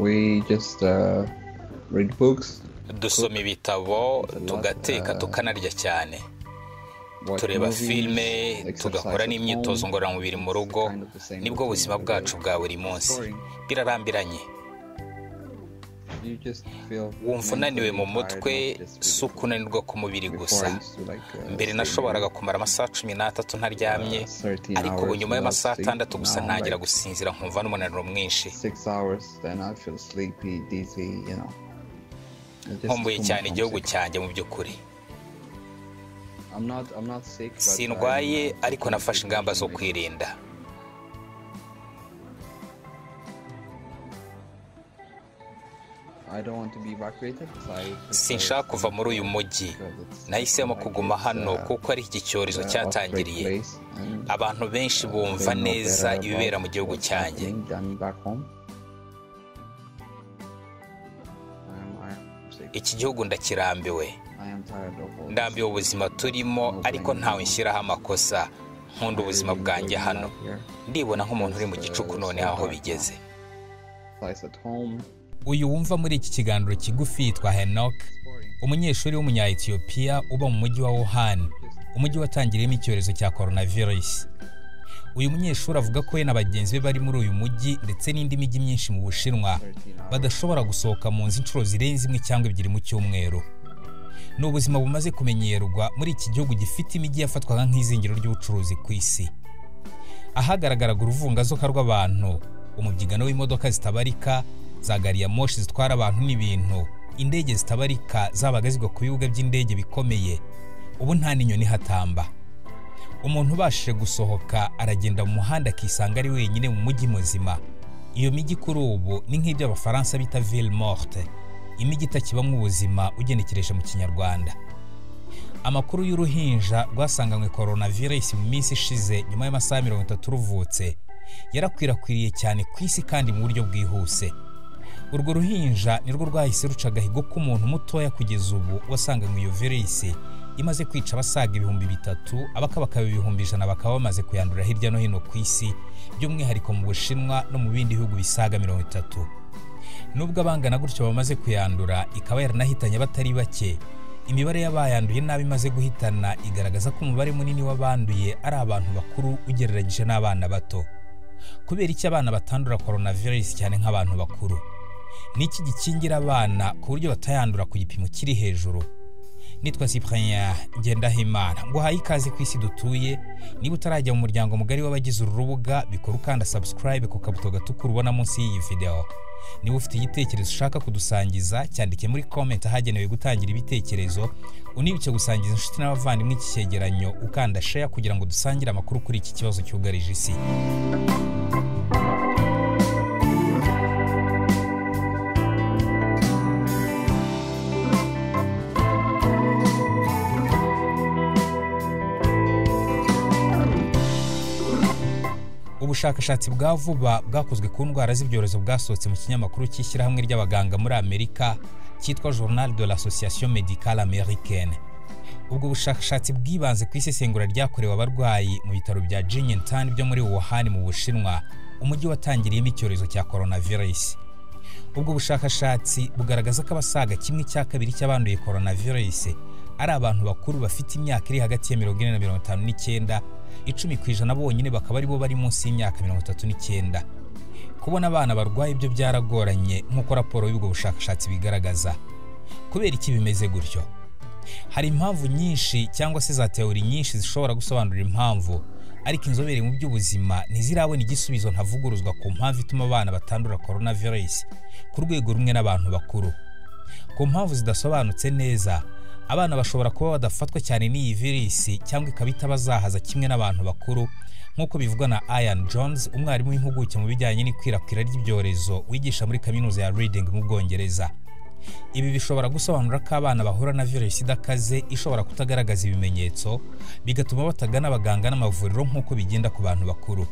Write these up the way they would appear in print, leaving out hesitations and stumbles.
We just read books. Dusoma ibitabo, tugateka tukanarya cyane. Tureba filme, tugakora n'imyitozo ngororamubiri mu rugo, nibwo buzima bwacu bwa buri munsi. Birarambiranye. Wumva unaniwe mu mutwe, si ukunanirwa ku mubiri gusa. Mbere nashoboraga kumara amasaha 13 ntaryamye, ariko ubu nyuma y'amasaha 6 gusa ntangira gusinzira nkumva n'umunaniro mwinshi. Nkumbuye cyane igihugu cyanjye mu by'ukuri. Sindwaye ariko nafashe ingamba zo kwirinda. Sinshaka kuva muri uyu mujyi. Nahisemo kuguma hano kuko ari iki cyorezo cyatangiriye. Abantu benshi bumva neza ibibera mu gihugu cyanjye. Iki gihugu ndakirambiwe. Ndambiwe ubuzima turimo, ariko ntawe nshyiraho amakosa. Nkunda ubuzima bwanjye hano. Ndibona nk'umuntu uri mu gicuku none aho bigeze. Uyu wumva muri iki kiganiro kigufi yitwa Henok, umunyeshuri w'umunya-Ethiopia uba mu mujyi wa Wuhan, umujyi watangiriyemo icyorezo cya coronavirus. Uyu munyeshuri avuga ko we na bagenzi be bari muri uyu mujyi ndetse n'indi mijyi myinshi mu Bushinwa badashobora gusohoka mu nzu inshuro zirenze 1 cyangwa 2 mu cyumweru. Ni ubuzima bumaze kumenyerwa muri iki gihugu gifite imijyi yafatwaga nk'izingiro ry'ubucuruzi ku isi. Ahagaragaraga uruvungazoka rw'abantu, umubyigano w'imodoka zitabarika, za gari ya moshi zitwara abantu n'ibintu, indege zitabarika zabaga zigwa ku bibuga by'indege bikomeye. Ubu nta n'inyoni hatamba. Umuntu ubashije gusohoka aragenda mu muhanda akisanga ari wenyine mu mujyi muzima. Iyo mijyi kuri ubu ni nk'ibyo abafaransa bita ville morte, imijyi itakibamwe ubuzima ugenekereje mu kinyarwanda. Amakuru y'uruhinja rwasanganywe coronavirus mu minsi ishize nyuma y'amasaha 30 ruvutse yarakwirakwiriye cyane ku isi kandi mu buryo bwihuse. Urwo ruhinja nirwo rwahise ruca agahigo k'umuntu mutoya kugeza ubu wasanganywe iyo virus imaze kwica abasaga 3,000, abakabaka 100,000 bakaba bamaze kuyandura hirya no hino ku isi, by'umwihariko mu Bushinwa no mu bindi bihugu bisaga 30. Nubwo abangana gutyo bamaze kuyandura ikaba yaranahitanye batari bake, imibare y'abayanduye nabi imaze guhitana igaragaza ko umubare munini w'abanduye ari abantu bakuru ugereranyije n'abana bato. Kubera iki abana batandura coronavirus cyane nk'abantu bakuru? Niki gikingira abana ku buryo batayandura ku gipimo kiri hejuru? Nitwa Cyprien Ngendahimana, ngo hayi ikaze ku isi dutuye. Niba utarajya mu muryango mugari w'abagize uru rubuga, bikora ukanda subscribe ku kabuto gatukura ubona munsi y'iyi video. Niba ufite igitekerezo ushaka kudusangiza, cyandike muri comment ahagenewe gutangira ibitekerezo. Unibuke gusangiza inshuti n'abavandimwe iki cyegeranyo, ukanda share kugira ngo dusangire amakuru kuri iki kibazo cyugarije isi. Ubushakashatsi bwa vuba bwakozwe ku ndwara z'ibyorezo bwasohotse mu kinyamakuru cy'ishyirahamwe ry'abaganga muri Amerika cyitwa Journal de l'Association Médicale Américaine. Ubwo bushakashatsi bwibanze ku isesengura ryakorewe abarwayi mu bitaro bya Jinyintan byo muri Wuhan mu Bushinwa, umujyi watangiriyemo icyorezo cya coronavirus. Ubwo bushakashatsi bugaragaza ko abasaga 1/2 cy'abanduye coronavirus ari abantu bakuru bafite imyaka iri hagati ya 40 na 59, 10% bonyine bakaba ari bo bari munsi y'imyaka 39. Kubona abana barwaye ibyo byaragoranye nk'uko raporo y'ubwo bushakashatsi bigaragaza. Kubera iki bimeze gutyo? Hari impamvu nyinshi cyangwa se za teori nyinshi zishobora gusobanura impamvu, ariko inzobere mu by'ubuzima ntizirabona igisubizo ntavuguruzwa ku mpamvu ituma abana batandura coronavirus ku rwego rumwe n'abantu bakuru. Ku mpamvu zidasobanutse neza, abana bashobora kuba badafatwa cyane n'iyi virus cyangwa ikabita bazahaza kimwe n'abantu bakuru, nk'uko bivugwa na Ian Jones, umwarimu w'impuguke mu bijyanye n'ikwirakwira ry'ibyorezo wigisha muri kaminuza ya Reading mu Bwongereza. Ibi bishobora gusobanura ko abana bahura na virus idakaze ishobora kutagaragaza ibimenyetso, bigatuma batagana abaganga n'amavuriro nk'uko bigenda ku bantu bakuru.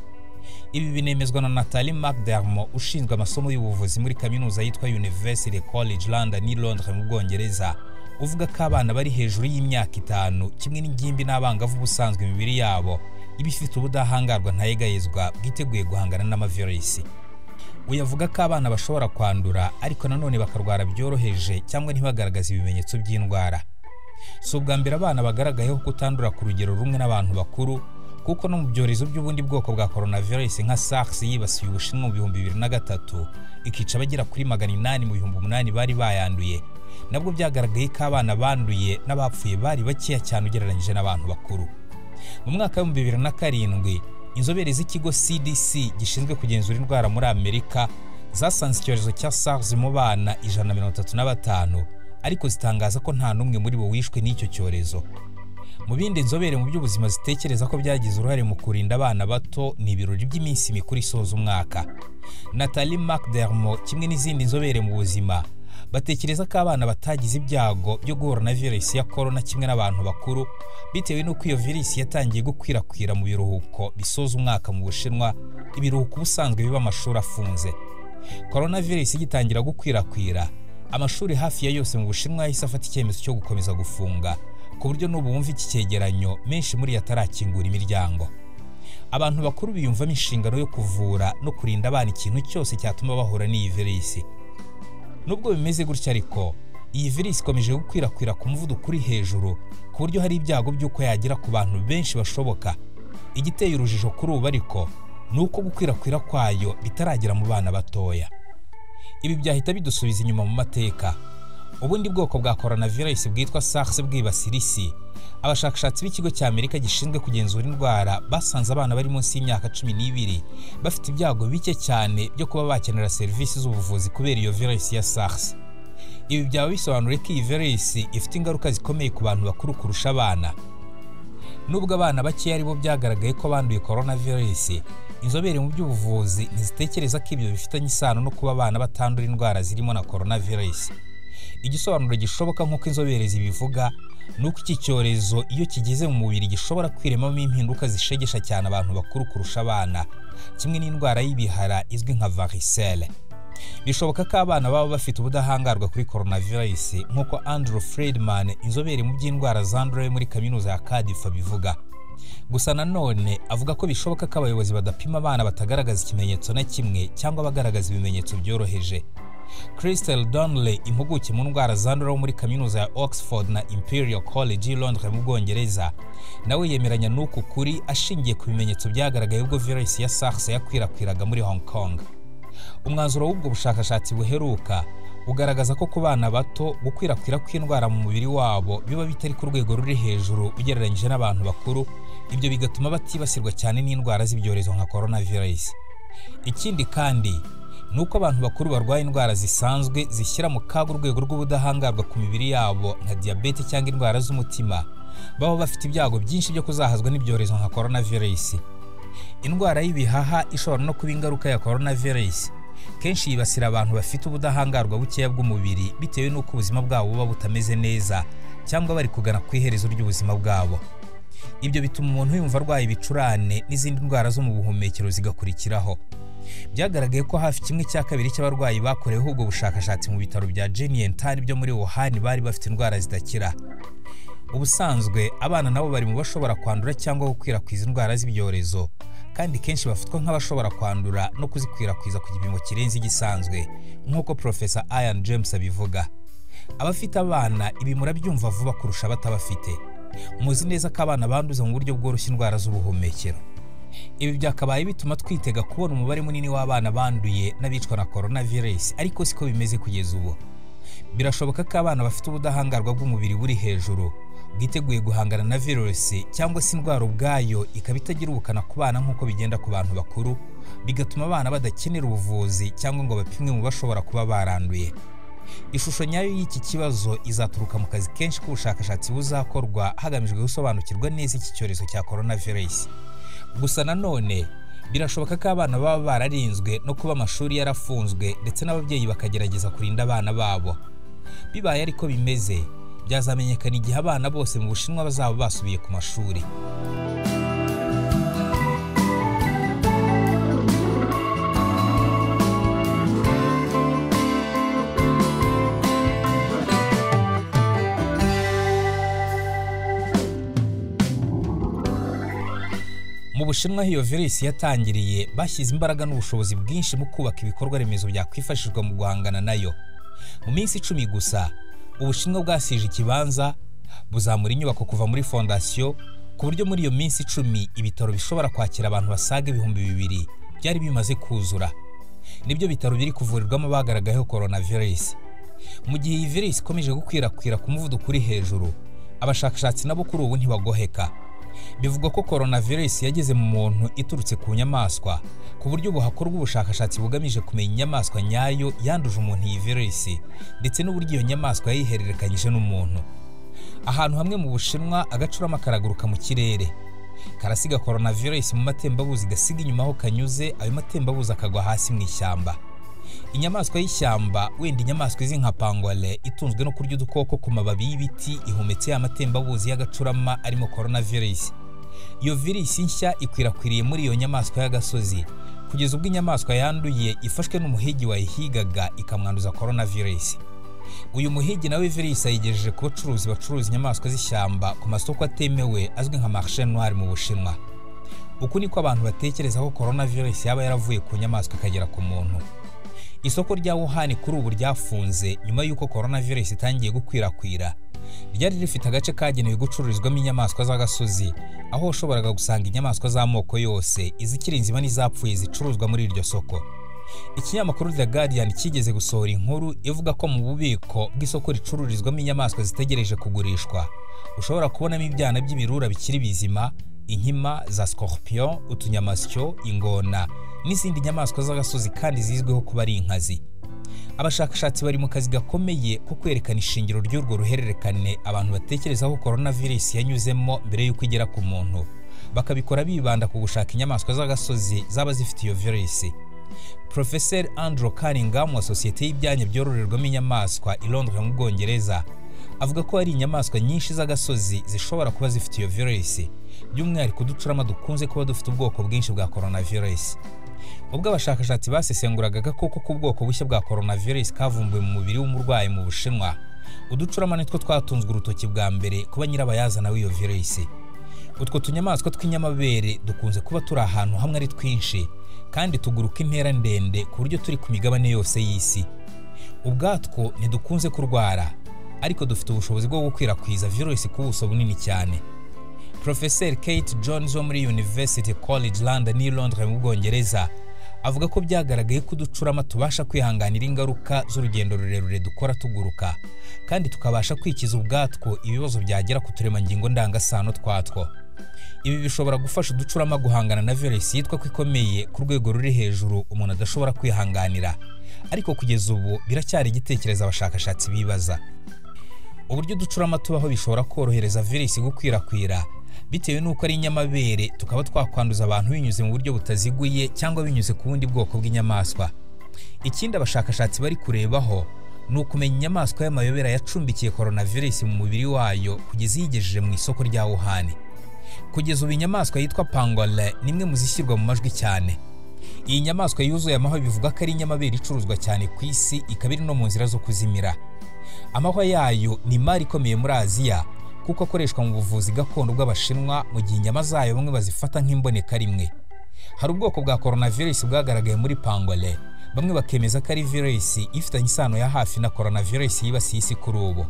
Ibi binemezwa na Natalie McDermott, ushinzwe amasomo y'ubuvuzi muri kaminuza yitwa University College London ni Londres mu Bwongereza, uvuga ko abana bari hejuru y'imyaka 5 kimwe n'ingimbi n'abangavu busanzwe imibiri yabo ibifite ubudahangarwa ntayegayezwa bwiteguye guhangana n'amavirus. uyavuga ko abana bashobora kwandura ariko nanone bakarwara byoroheje cyangwa ntibagaragaze ibimenyetso by'indwara. Si ubwa mbere abana bagaragayeho kutandura ku rugero rumwe n'abantu bakuru, kuko no mu byorezo by'ubundi bwoko bwa coronavirus nka SARS yibasiye Ubushinwa mu 2003 ikica abagera kuri 800 mu 8,000 bari bayanduye, nabwo byagaragaye ko abana banduye n'abapfuye bari bakeya cyane ugereranyije n'abantu bakuru. Mu mwaka wa 2007 inzobere z'ikigo CDC gishinzwe kugenzura indwara muri Amerika zasanze icyorezo cya SARS mu bana 135, ariko zitangaza ko nta numwe muri bo wishwe n'icyo cyorezo. Mu bindi inzobere mu by'ubuzima zitekereza ko byagize uruhare mu kurinda abana bato ni ibirori by'iminsi mikuru isoza umwaka. Natalie McDermott kimwe n'izindi nzobere mu buzima batekereza ko abana batagize ibyago byo guhura na virusi ya corona kimwe n'abantu bakuru, bitewe n'uko iyo virusi yatangiye gukwirakwira mu biruhuko bisoza umwaka mu Bushinwa, ibiruhuko ubusanzwe biba amashuri afunze. Coronavirus igitangira gukwirakwira, amashuri hafi ya yose mu Bushinwa yahise afata icyemezo cyo gukomeza gufunga, ku buryo n'ubu wumva iki cyegeranyo menshi muri yatarakingura imiryango. Abantu bakuru biyumvamo inshingano yo kuvura no kurinda abana ikintu cyose cyatuma bahura n'iyi virusi. Nubwo bimeze gutya ariko, iyi virusi ikomeje gukwirakwira ku muvuduko uri hejuru, ku buryo hari ibyago by'uko yagira ku bantu benshi bashoboka. Igiteye urujijo kuri ubu ariko ni uko gukwirakwira kwayo bitaragera mu bana batoya. Ibi byahita bidusubiza inyuma mu mateka. Ubundi bwoko bwa coronavirus bwitwa SARS bwibasira isi, abashakashatsi b'ikigo cya Amerika gishinzwe kugenzura indwara basanze abana bari munsi y'imyaka 12 bafite ibyago bike cyane byo kuba bakenera serivisi z'ubuvuzi kubera iyo virusi ya SARS. Ibi byaba bisobanura ko iyi virusi ifite ingaruka zikomeye ku bantu bakuru kurusha abana. Nubwo abana bake ari bo byagaragaye ko banduye coronavirus, inzobere mu by'ubuvuzi ntizitekereza ko ibyo bifitanye isano no kuba abana batandura indwara zirimo na coronavirus. Igisobanuro gishoboka nk'uko inzobere zibivuga nuko iki cyorezo iyo kigeze mu mubiri gishobora kwiremamo impinduka zishegesha cyane abantu bakuru kurusha abana, kimwe n'indwara y'ibihara izwi nka varicelle. Bishoboka ko abana baba bafite ubudahangarwa kuri coronavirus nk'uko Andrew Friedman, inzobere mu by'indwara zandura muri kaminuza ya Cardiff bivuga. Gusa nanone avuga ko bishoboka ko abayobozi badapima abana batagaragaza ikimenyetso na kimwe cyangwa bagaragaza ibimenyetso byoroheje. Crystal Donnelly, impuguke mu ndwara zandura muri kaminuza ya Oxford na Imperial College i Londres mu Bwongereza, nawe yemeranya n'uku kuri ashingiye ku bimenyetso byagaragaye ubwo virusi ya SARS yakwirakwiraga muri Hong Kong. Umwanzuro w'ubwo bushakashatsi buheruka ugaragaza ko ku bana bato gukwirakwira kw'indwara mu mubiri wabo biba bitari ku rwego ruri hejuru ugereranyije n'abantu bakuru, ibyo bigatuma batibasirwa cyane n'indwara z'ibyorezo nka coronavirus. Ikindi kandi nuko abantu bakuru barwaye indwara zisanzwe zishyira mu kaga urwego rw'ubudahangarwa ku mibiri yabo nka diabete cyangwa indwara z'umutima, baba bafite ibyago byinshi byo kuzahazwa n'ibyorezo nka coronavirus. Indwara y'ibihaha ishobora no kuba ingaruka ya coronavirus. Kenshi yibasira abantu bafite ubudahangarwa bukeya bw'umubiri bitewe n'uko ubuzima bwabo buba butameze neza cyangwa bari kugana ku iherezo ry'ubuzima bwabo. Ibyo bituma umuntu yumva arwaye ibicurane n'izindi ndwara zo mu buhumekero zigakurikiraho. Byagaragaye ko hafi 1/2 cy'abarwayi bakoreweho ubwo bushakashatsi mu bitaro bya Jinyintan byo muri Wuhan bari bafite indwara zidakira. Ubusanzwe abana nabo bari mu bashobora kwandura cyangwa gukwirakwiza indwara z'ibyorezo, kandi kenshi bafatwa nk'abashobora kwandura no kuzikwirakwiza ku gipimo kirenze igisanzwe, nk'uko Professor Ian James abivuga. Abafite abana ibi murabyumva vuba kurusha batabafite. Muzi neza ko abana banduza mu buryo bworoshye indwara z'ubuhumekero. Ibi byakabaye bituma twitega kubona umubare munini w'abana banduye n'abicwa na coronavirus, ariko siko bimeze kugeza ubu. Birashoboka ko abana bafite ubudahangarwa bw'umubiri buri hejuru bwiteguye guhangana na virusi cyangwa se indwara ubwayo ikaba itagira ubukana ku bana nk'uko bigenda ku bantu bakuru, bigatuma abana badakenera ubuvuzi cyangwa ngo bapimwe mu bashobora kuba baranduye. Ishusho nyayo y'iki kibazo izaturuka mu kazi kenshi k'ubushakashatsi buzakorwa hagamijwe gusobanukirwa neza iki cyorezo cya coronavirus. Gusa nanone birashoboka ko abana baba bararinzwe no kuba amashuri yarafunzwe ndetse n'ababyeyi bakagerageza kurinda abana babo. Bibaye ariko bimeze, byazamenyekana igihe abana bose mu Bushinwa bazaba basubiye ku mashuri. Mu Bushinwa iyo virusi yatangiriye bashyize imbaraga n'ubushobozi bwinshi mu kubaka ibikorwa remezo byakwifashishwa mu guhangana nayo. Mu minsi 10 gusa Ubushinwa bwasije ikibanza buzamura inyubako kuva muri fondasiyo ku buryo muri iyo minsi 10 ibitaro bishobora kwakira abantu basaga 2,000 byari bimaze kuzura. Nibyo bitaro biri kuvurirwamo bagaragayeho coronavirus. Mu gihe iyi virus ikomeje gukwirakwira ku muvuduko uri hejuru, abashakashatsi nabo kuri ubu ntibagoheka. Bivugwa ko coronavirus yageze mu muntu iturutse ku nyamaswa, ku buryo hakorwa ubushakashatsi bugamije kumenya inyamaswa nyayo yanduje umuntu iyi virus ndetse n'uburyo iyo nyamaswa yayihererekanyije n'umuntu. Ahantu hamwe mu Bushinwa agacurama karaguruka mu kirere, karasiga coronavirus mu matembabuzi gasiga inyuma aho kanyuze, ayo matembabuzi akagwa hasi mu ishyamba. Inyamaswa y'ishyamba, wenda inyamaswa izi nka pangolin itunzwe no kurya udukoko ku mababi y'ibiti, ihumetse amatembabuzi y'agacurama arimo coronavirus. Iyo virus nshya ikwirakwiriye muri iyo nyamaswa y'agasozi kugeza ubwo inyamaswa yanduye ifashwe n'umuhigi wayihigaga ikamwanduza coronavirus. Uyu muhigi nawe virus ayigejeje ku bacuruzi bacuruza inyamaswa z'ishyamba ku masoko atemewe azwi nka marché noir mu Bushinwa. Uku niko abantu batekereza ko coronavirus yaba yaravuye ku nyamaswa ikagera ku muntu. Isoko rya Wuhan kuri ubu ryafunze nyuma y'uko coronavirus itangiye gukwirakwira. Ryari rifite agace kagenewe gucururizwamo inyamaswa z'agasozi, aho ushoboraga gusanga inyamaswa z'amoko yose, izikiri nzima n'izapfuye zicuruzwa muri iryo soko. Ikinyamakuru The Guardian kigeze gusohora inkuru ivuga ko mu bubiko bw'isoko ricururizwamo inyamaswa zitegereje kugurishwa ushobora kubonamo ibyana by'ibirura bikiri bizima, inkima za scorpion, utunyamasyo, ingona n'izindi nyamaswa z'agasozi kandi zizwiho kuba ari inkazi. Abashakashatsi bari mu kazi gakomeye ko kwerekana ishingiro ry'urwo ruhererekane abantu batekereza ko coronavirus yanyuzemo mbere y'uko igera ku muntu, bakabikora bibanda ku gushaka inyamaswa z'agasozi zaba zifite iyo virus. Professor Andrew Cunningham wa sosiyete y'ibyanya byororerwamo inyamaswa i Londres mu Bwongereza avuga ko hari inyamaswa nyinshi z'agasozi zishobora kuba zifite iyo virus, by'umwihariko uducurama dukunze kuba dufite ubwoko bwinshi bwa coronavirus. Ubwo abashakashatsi basesenguraga agakoko k'ubwoko bushya bwa coronavirus kavumbuwe mu mubiri w'umurwayi mu Bushinwa, uducurama nitwo twatunzwe urutoki bwa mbere kuba nyirabayazana w'iyo virus. Utwo tunyamaswa tw'inyamabere dukunze kuba turi ahantu hamwe ari twinshi kandi tuguruka intera ndende ku buryo turi ku migabane yose y'isi. Ubwatwo ntidukunze kurwara, ariko dufite ubushobozi bwo gukwirakwiza virus ku buso bunini cyane. Professor Kate Jones wo muri University College London i Londres mu Bwongereza avuga ko byagaragaye ko uducurama tubasha kwihanganira ingaruka z'urugendo rurerure dukora tuguruka, kandi tukabasha kwikiza ubwatwo ibibazo byagera ku turemangingo ndangasano twatwo. Ibi bishobora gufasha uducurama guhangana na virus yitwa ko ikomeye ku rwego ruri hejuru umuntu adashobora kwihanganira, ariko kugeza ubu biracyari igitekerezo abashakashatsi bibaza. Uburyo uducurama tubaho bishobora korohereza virus gukwirakwira bitewe n'uko ari inyamabere, tukaba twakwanduza abantu binyuze mu buryo butaziguye cyangwa binyuze ku bundi bwoko bw'inyamaswa. Ikindi abashakashatsi bari kurebaho ni ukumenya inyamaswa y'amayobera yacumbikiye coronavirus mu mubiri wayo kugeza yigejeje mu isoko rya Wuhan. Kugeza ubu inyamaswa yitwa pangolin ni imwe mu zishyirwa mu majwi cyane. Iyi nyamaswa yuzuye amahwa bivuga ko ari inyamabere icuruzwa cyane ku isi, ikaba iri no mu nzira zo kuzimira. Amahwa yayo ni imari ikomeye muri Aziya kuko akoreshwa mu buvuzi gakondo bw'Abashinwa, mu gihe inyama zayo bamwe bazifata nk'imboneka rimwe. Hari ubwoko bwa coronavirus bwagaragaye muri pangolin, bamwe bakemeza ko ari virus ifitanye isano ya hafi na coronavirus yibasiye isi kuri ubu.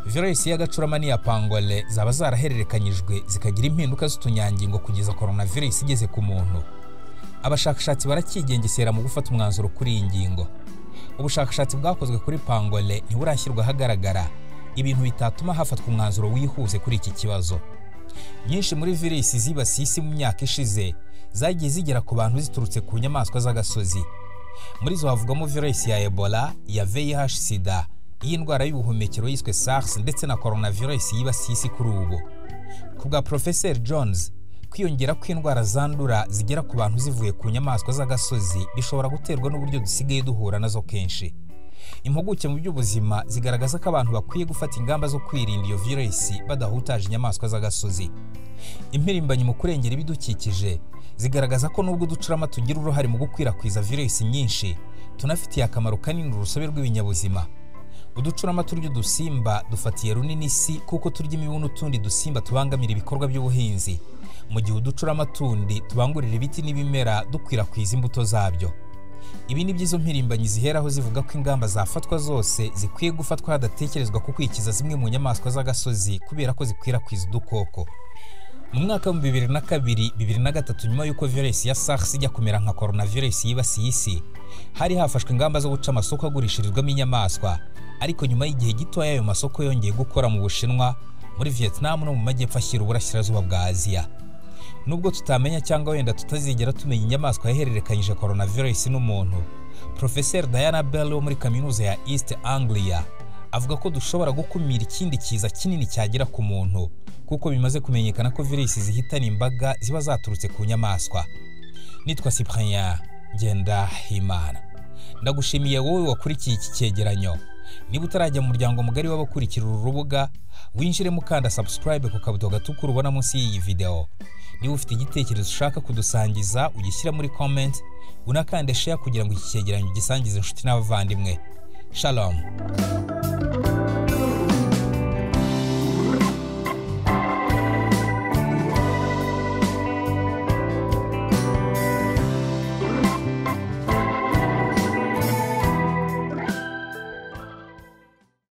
Virus y'agacurama n'iya pangolin zaba zarahererekanyijwe zikagira impinduka z'utunyangingo kugeza coronavirus igeze ku muntu. Abashakashatsi barakigengesera mu gufata umwanzuro kuri iyi ngingo. Ubushakashatsi bwakozwe kuri pangolin ntiburashyirwa ahagaragara, ibintu bitatuma hafatwa umwanzuro wihuse kuri iki kibazo. Nyinshi muri virus zibasiye isi mu myaka ishize zagiye zigera ku bantu ziturutse ku nyamaswa z'agasozi. Muri zo havugamo virus ya Ebola, ya VIH/SIDA, y'indwara y'ubuhumekero yiswe SARS ndetse na coronavirus yibasiye isi kuri ubu. Ku bwa Professor Jones, kwiyongera kw'indwara zandura zigera ku bantu zivuye ku nyamaswa z'agasozi bishobora guterwa n'uburyo dusigaye duhura nazo kenshi. Impuguke mu by'ubuzima zigaragaza ko abantu bakwiye gufata ingamba zo kwirinda iyo virus badahutaje inyamaswa z'agasozi. Impirimbanyi mu kurengera ibidukikije zigaragaza ko nubwo uducurama tugira uruhare mu gukwirakwiza virus nyinshi, tunafitiye akamaro kanini urusobe rw'ibinyabuzima. Uducurama turya udusimba dufatiye runini isi kuko turya imibu n'utundi dusimba tubangamira ibikorwa by'ubuhinzi. mu gihe uducuramatundi tubangurira ibiti n'ibimera dukwirakwiza imbuto zabyo. Ibi ni byizo mpirimbanyi ziheraho zivuga ko ingamba zafatwa zose zikwiye gufatwa hadatekerezwa ku kwikiza zimwe mu nyamaswa z'agasozi kubera ko zikwirakwiza udukoko. Mu mwaka wa 2002-2003 nyuma y'uko virusi ya SARS ijya kumera nka coronavirus yibasiye isi, hari hafashwe ingamba zo guca amasoko agurishirizwamo inyamaswa, ariko nyuma y'igihe gito ayo masoko yongeye gukora mu Bushinwa, muri Vietnam no mu majyepfo ashyira uburasirazuba bwa Aziya. Nubwo tutamenya cyangwa wenda tutazigera tumenya inyamaswa yahererekanyije coronavirus n'umuntu, Professor Diana Bell wo muri kaminuza ya East Anglia avuga ko dushobora gukumira ikindi kiza kinini cyagera ku muntu, kuko bimaze kumenyekana ko virusi zihitana imbaga ziba zaturutse ku nyamaswa. Nitwa Cyprien Ngendahimana. Ndagushimiye wowe wakurikiye iki cyegeranyo. Niba utarajya mu muryango mugari w'abakurikira uru rubuga, winjire mukanda subscribe ku kabuto gatukura ubona munsi y'iyi video. Niba ufite igitekerezo ushaka kudusangiza, ugishyira muri comment, unakande share kugira ngo iki cyegeranyo gisangize inshuti n'abavandimwe. Shalom.